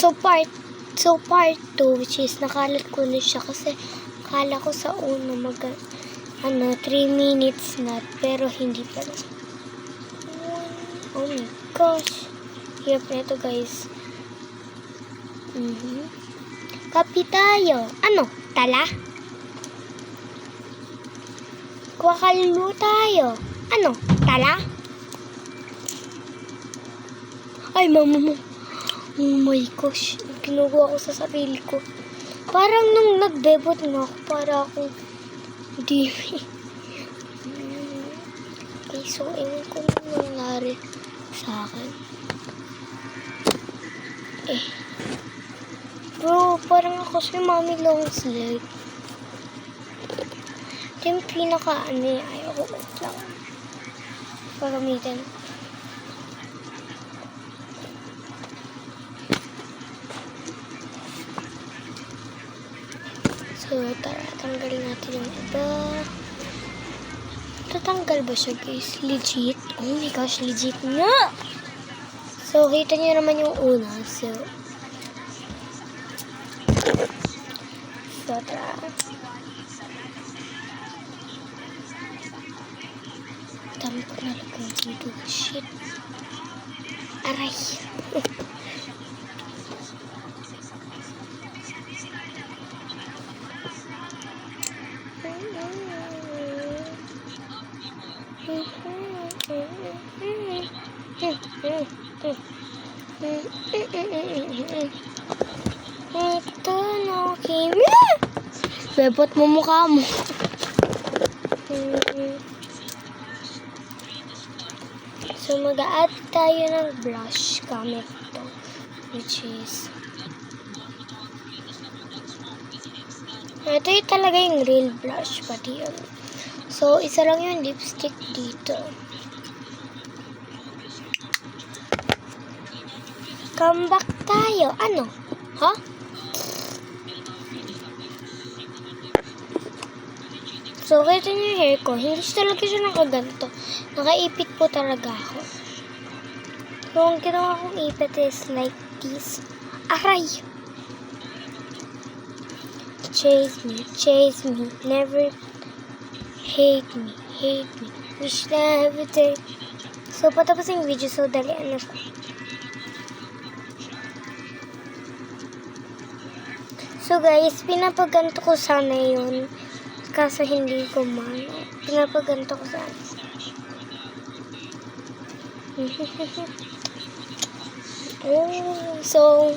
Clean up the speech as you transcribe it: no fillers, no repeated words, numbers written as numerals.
So part 2, which is nakalat ko na siya kasi akala ko sa una 3 minutes na, pero hindi pala. Oh my gosh. Hirap na ito, guys. Kapi tayo. Ano? Tala? Kuwakalulu tayo. Ano? Tala? Ay, mama mo. Oh my gosh. Kinuha ko sa sarili ko. Parang nung nag-debut na ako, para akong Dimi. Okay, so, ewan ko nung nangyari sa akin. Bro, parang ako si Mommy Long's leg. Ito yung ayoko lang. Pagamitin. So, tara, tanggalin natin yung iba. Tatanggal ba siya, guys? Legit? Oh my gosh, legit nga! So, kita niyo naman yung una. So, tara. Dami ko nalagay dito. Shit. Aray. Ito na, Kimi. Bebot mo mukha mo. So, mag-a-add tayo ng blush gamit ito. Which is ito yung talaga yung real blush. Pati yun. So, isa lang yung lipstick dito. Come back tayo. Ano? Ha? So, kita niyo yung hair ko. Hindi talaga siya nakaganto. Nakaipit po talaga ako. So, ang ginawa kong ipit is like this. Aray! Chase me. Never hate me. Wish na every day. So, patapos yung video. So, dalian na siya. So guys, pinapaganto ko sana yun. Kaso hindi ko pinapaganto ko sana. So,